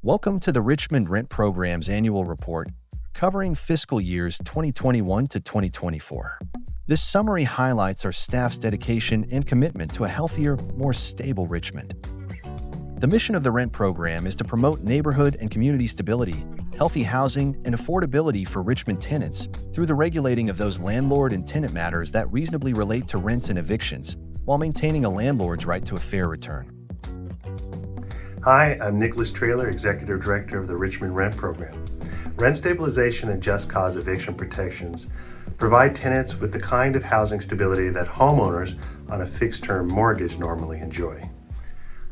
Welcome to the Richmond Rent Program's annual report, covering fiscal years 2021 to 2024. This summary highlights our staff's dedication and commitment to a healthier, more stable Richmond. The mission of the Rent Program is to promote neighborhood and community stability, healthy housing, and affordability for Richmond tenants through the regulating of those landlord and tenant matters that reasonably relate to rents and evictions, while maintaining a landlord's right to a fair return. Hi, I'm Nicholas Traylor, Executive Director of the Richmond Rent Program. Rent stabilization and just cause eviction protections provide tenants with the kind of housing stability that homeowners on a fixed-term mortgage normally enjoy.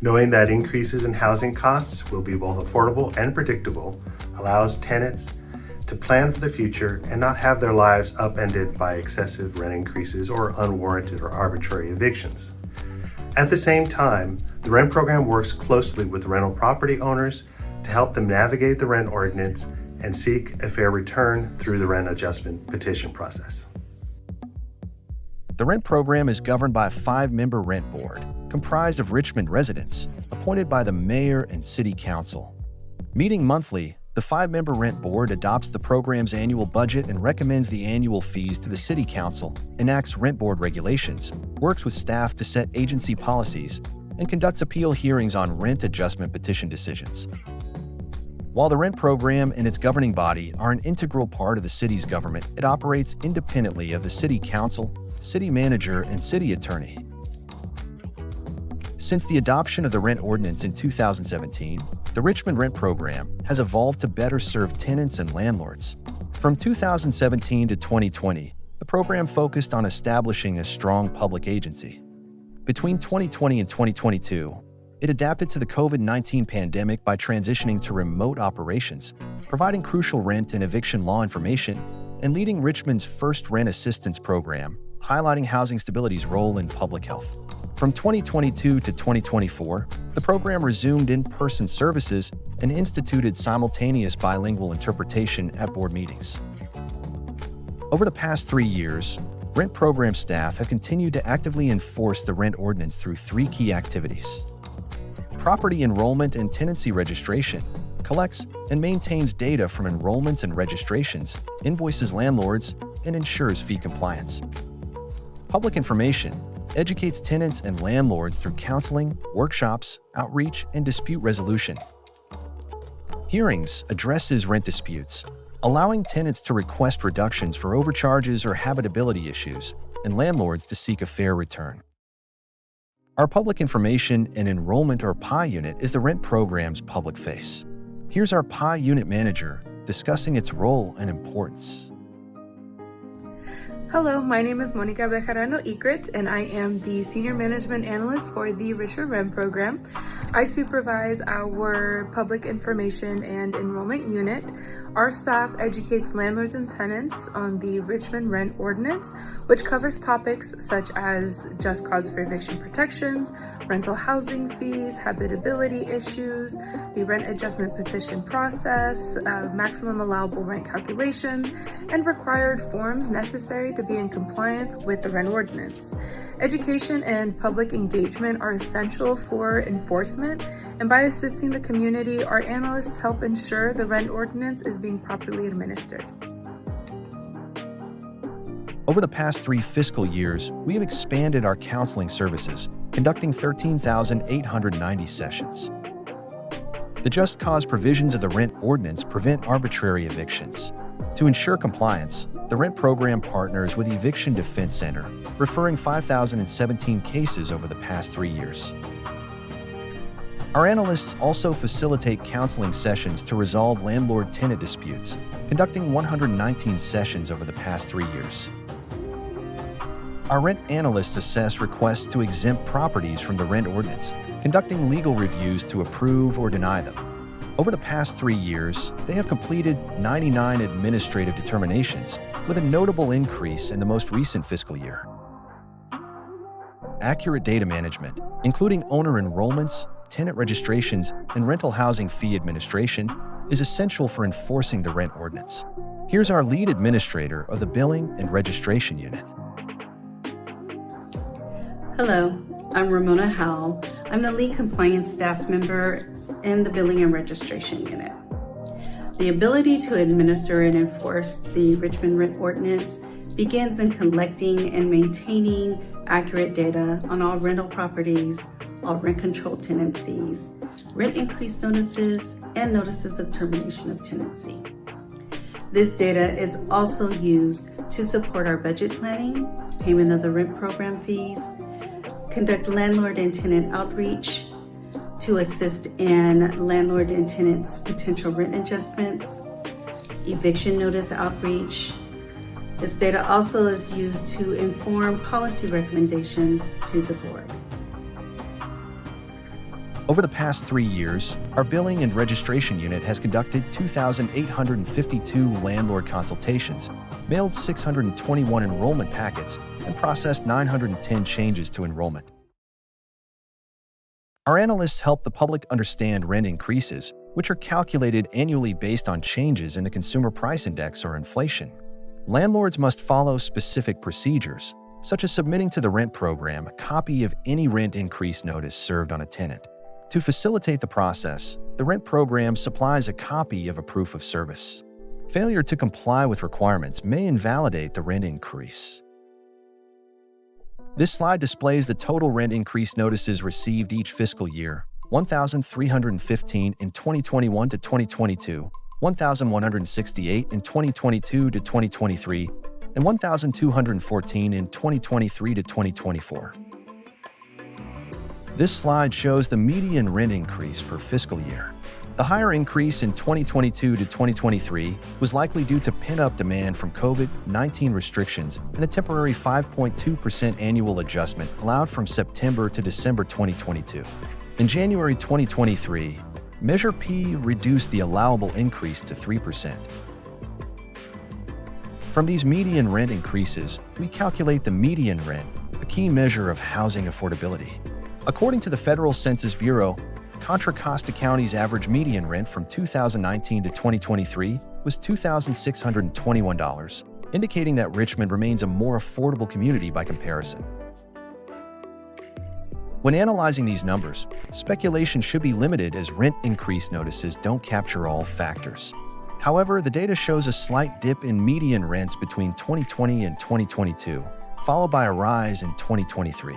Knowing that increases in housing costs will be both affordable and predictable allows tenants to plan for the future and not have their lives upended by excessive rent increases or unwarranted or arbitrary evictions. At the same time, the Rent Program works closely with rental property owners to help them navigate the rent ordinance and seek a fair return through the rent adjustment petition process. The Rent Program is governed by a 5-member rent board, comprised of Richmond residents, appointed by the Mayor and City Council. Meeting monthly, the 5-member rent board adopts the program's annual budget and recommends the annual fees to the City Council, enacts rent board regulations, works with staff to set agency policies, and conducts appeal hearings on rent adjustment petition decisions. While the Rent Program and its governing body are an integral part of the city's government, it operates independently of the City Council, City Manager, and City Attorney. Since the adoption of the rent ordinance in 2017, the Richmond Rent Program has evolved to better serve tenants and landlords. From 2017 to 2020, the program focused on establishing a strong public agency. Between 2020 and 2022, it adapted to the COVID-19 pandemic by transitioning to remote operations, providing crucial rent and eviction law information, and leading Richmond's first rent assistance program, highlighting housing stability's role in public health. From 2022 to 2024, the program resumed in-person services and instituted simultaneous bilingual interpretation at board meetings. Over the past 3 years, Rent Program staff have continued to actively enforce the rent ordinance through 3 key activities. Property enrollment and tenancy registration collects and maintains data from enrollments and registrations, invoices landlords, and ensures fee compliance. Public information educates tenants and landlords through counseling, workshops, outreach, and dispute resolution. Hearings addresses rent disputes, allowing tenants to request reductions for overcharges or habitability issues, and landlords to seek a fair return. Our Public Information and Enrollment or PI unit is the Rent Program's public face. Here's our PI unit manager discussing its role and importance. Hello, my name is Monica Bejarano Egret, and I am the Senior Management Analyst for the Richmond Rent Program. I supervise our Public Information and Enrollment Unit. Our staff educates landlords and tenants on the Richmond Rent Ordinance, which covers topics such as just cause for eviction protections, rental housing fees, habitability issues, the rent adjustment petition process, maximum allowable rent calculations, and required forms necessary to be in compliance with the rent ordinance. Education and public engagement are essential for enforcement, and by assisting the community, our analysts help ensure the rent ordinance is being properly administered. Over the past 3 fiscal years, we have expanded our counseling services, conducting 13,890 sessions. The just cause provisions of the rent ordinance prevent arbitrary evictions. To ensure compliance, the Rent Program partners with Eviction Defense Center, referring 5,017 cases over the past 3 years. Our analysts also facilitate counseling sessions to resolve landlord-tenant disputes, conducting 119 sessions over the past 3 years. Our rent analysts assess requests to exempt properties from the rent ordinance, conducting legal reviews to approve or deny them. Over the past 3 years, they have completed 99 administrative determinations, with a notable increase in the most recent fiscal year. Accurate data management, including owner enrollments, tenant registrations, and rental housing fee administration, is essential for enforcing the rent ordinance. Here's our lead administrator of the Billing and Registration Unit. Hello, I'm Ramona Howell. I'm the lead compliance staff member and the Billing and Registration Unit. The ability to administer and enforce the Richmond Rent Ordinance begins in collecting and maintaining accurate data on all rental properties, all rent-controlled tenancies, rent increase notices, and notices of termination of tenancy. This data is also used to support our budget planning, payment of the rent program fees, conduct landlord and tenant outreach, to assist in landlord and tenants' potential rent adjustments, eviction notice outreach. This data also is used to inform policy recommendations to the board. Over the past 3 years, our Billing and Registration Unit has conducted 2,852 landlord consultations, mailed 621 enrollment packets, and processed 910 changes to enrollment. Our analysts help the public understand rent increases, which are calculated annually based on changes in the Consumer Price Index or inflation. Landlords must follow specific procedures, such as submitting to the rent program a copy of any rent increase notice served on a tenant. To facilitate the process, the rent program supplies a copy of a proof of service. Failure to comply with requirements may invalidate the rent increase. This slide displays the total rent increase notices received each fiscal year: 1,315 in 2021 to 2022, 1,168 in 2022 to 2023, and 1,214 in 2023 to 2024. This slide shows the median rent increase per fiscal year. The higher increase in 2022 to 2023 was likely due to pent-up demand from COVID-19 restrictions and a temporary 5.2% annual adjustment allowed from September to December 2022. In January 2023, Measure P reduced the allowable increase to 3%. From these median rent increases, we calculate the median rent, a key measure of housing affordability. According to the Federal Census Bureau, Contra Costa County's average median rent from 2019 to 2023 was $2,621, indicating that Richmond remains a more affordable community by comparison. When analyzing these numbers, speculation should be limited as rent increase notices don't capture all factors. However, the data shows a slight dip in median rents between 2020 and 2022, followed by a rise in 2023.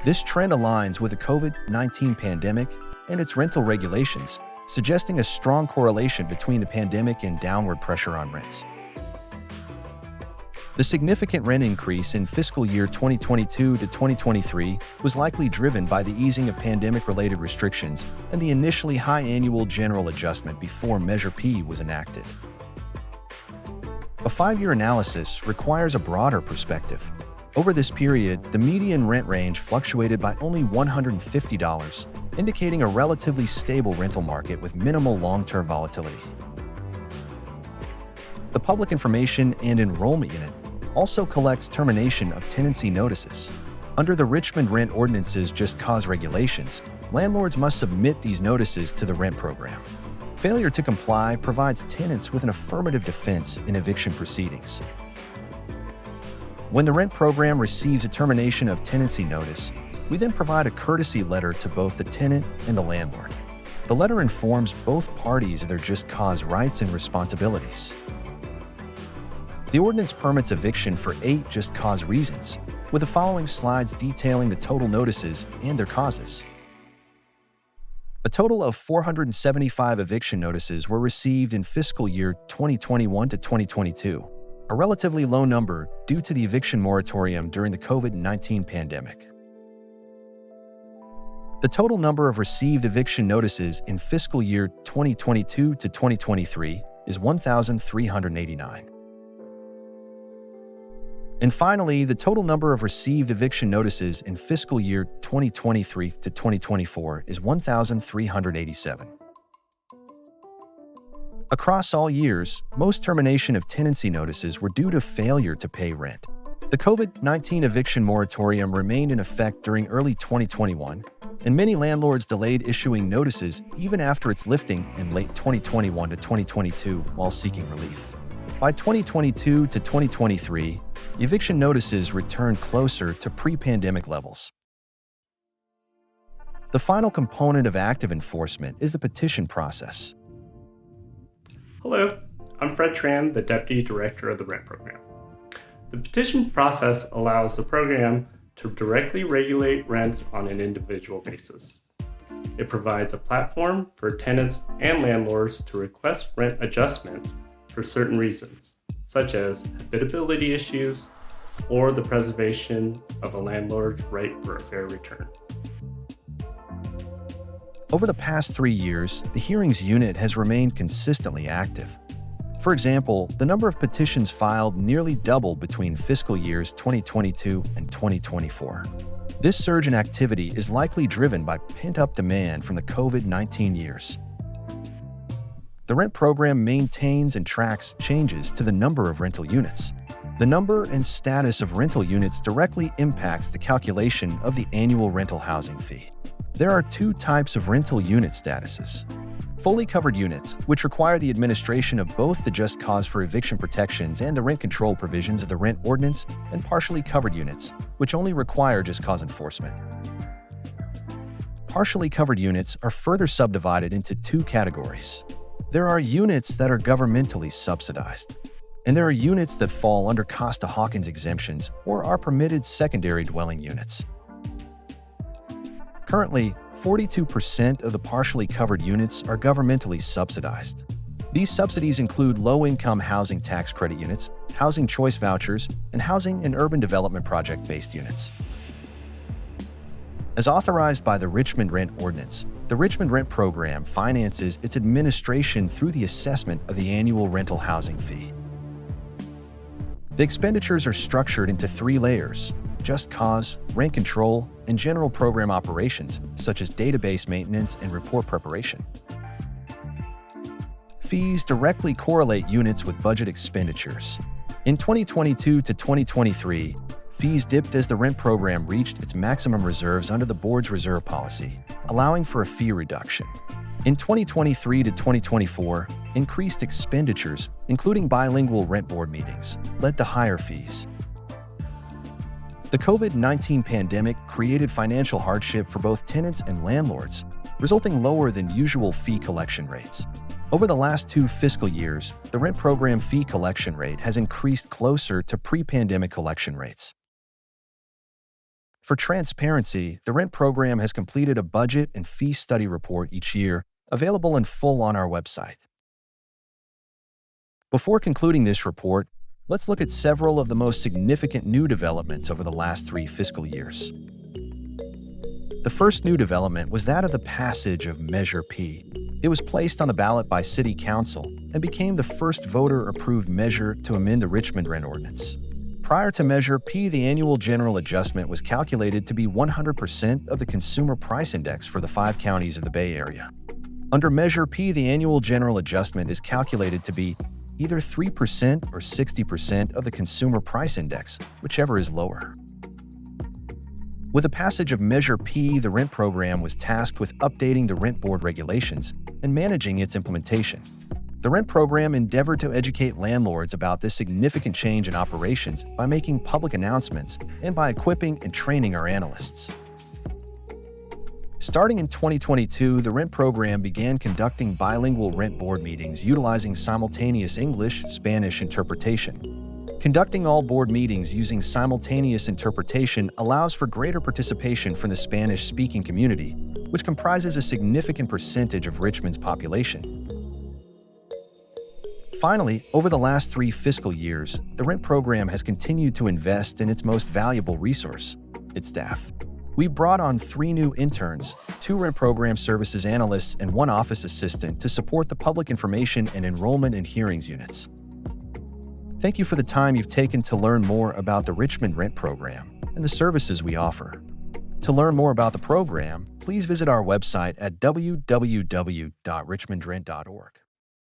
This trend aligns with the COVID-19 pandemic and its rental regulations, suggesting a strong correlation between the pandemic and downward pressure on rents. The significant rent increase in fiscal year 2022 to 2023 was likely driven by the easing of pandemic-related restrictions and the initially high annual general adjustment before Measure P was enacted. A 5-year analysis requires a broader perspective. Over this period, the median rent range fluctuated by only $150, indicating a relatively stable rental market with minimal long-term volatility. The Public Information and Enrollment Unit also collects termination of tenancy notices. Under the Richmond Rent Ordinance's Just Cause regulations, landlords must submit these notices to the rent program. Failure to comply provides tenants with an affirmative defense in eviction proceedings. When the rent program receives a termination of tenancy notice, we then provide a courtesy letter to both the tenant and the landlord. The letter informs both parties of their just cause rights and responsibilities. The ordinance permits eviction for 8 just cause reasons, with the following slides detailing the total notices and their causes. A total of 475 eviction notices were received in fiscal year 2021 to 2022, a relatively low number due to the eviction moratorium during the COVID-19 pandemic. The total number of received eviction notices in fiscal year 2022 to 2023 is 1,389. And finally, the total number of received eviction notices in fiscal year 2023 to 2024 is 1,387. Across all years, most termination of tenancy notices were due to failure to pay rent. The COVID-19 eviction moratorium remained in effect during early 2021, and many landlords delayed issuing notices even after its lifting in late 2021 to 2022 while seeking relief. By 2022 to 2023, eviction notices returned closer to pre-pandemic levels. The final component of active enforcement is the petition process. Hello, I'm Fred Tran, the Deputy Director of the Rent Program. The petition process allows the program to directly regulate rents on an individual basis. It provides a platform for tenants and landlords to request rent adjustments for certain reasons, such as habitability issues or the preservation of a landlord's right for a fair return. Over the past 3 years, the hearings unit has remained consistently active. For example, the number of petitions filed nearly doubled between fiscal years 2022 and 2024. This surge in activity is likely driven by pent-up demand from the COVID-19 years. The rent program maintains and tracks changes to the number of rental units. The number and status of rental units directly impacts the calculation of the annual rental housing fee. There are 2 types of rental unit statuses. Fully covered units, which require the administration of both the just cause for eviction protections and the rent control provisions of the rent ordinance, and partially covered units, which only require just cause enforcement. Partially covered units are further subdivided into 2 categories. There are units that are governmentally subsidized, and there are units that fall under Costa-Hawkins exemptions or are permitted secondary dwelling units. Currently, 42% of the partially covered units are governmentally subsidized. These subsidies include low-income housing tax credit units, housing choice vouchers, and housing and urban development project-based units. As authorized by the Richmond Rent Ordinance, the Richmond Rent Program finances its administration through the assessment of the annual rental housing fee. The expenditures are structured into 3 layers: just cause, rent control, and general program operations, such as database maintenance and report preparation. Fees directly correlate units with budget expenditures. In 2022 to 2023, fees dipped as the rent program reached its maximum reserves under the board's reserve policy, allowing for a fee reduction. In 2023 to 2024, increased expenditures, including bilingual rent board meetings, led to higher fees. The COVID-19 pandemic created financial hardship for both tenants and landlords, resulting lower than usual fee collection rates. Over the last 2 fiscal years, the rent program fee collection rate has increased closer to pre-pandemic collection rates. For transparency, the rent program has completed a budget and fee study report each year, available in full on our website. Before concluding this report, let's look at several of the most significant new developments over the last 3 fiscal years. The first new development was that of the passage of Measure P. It was placed on the ballot by City Council and became the first voter-approved measure to amend the Richmond Rent Ordinance. Prior to Measure P, the annual general adjustment was calculated to be 100% of the Consumer Price Index for the 5 counties of the Bay Area. Under Measure P, the annual general adjustment is calculated to be either 3% or 60% of the Consumer Price Index, whichever is lower. With the passage of Measure P, the rent program was tasked with updating the rent board regulations and managing its implementation. The rent program endeavored to educate landlords about this significant change in operations by making public announcements and by equipping and training our analysts. Starting in 2022, the rent program began conducting bilingual rent board meetings utilizing simultaneous English-Spanish interpretation. Conducting all board meetings using simultaneous interpretation allows for greater participation from the Spanish-speaking community, which comprises a significant percentage of Richmond's population. Finally, over the last 3 fiscal years, the rent program has continued to invest in its most valuable resource, its staff. We brought on 3 new interns, 2 rent program services analysts, and 1 office assistant to support the public information and enrollment and hearings units. Thank you for the time you've taken to learn more about the Richmond Rent Program and the services we offer. To learn more about the program, please visit our website at www.richmondrent.org.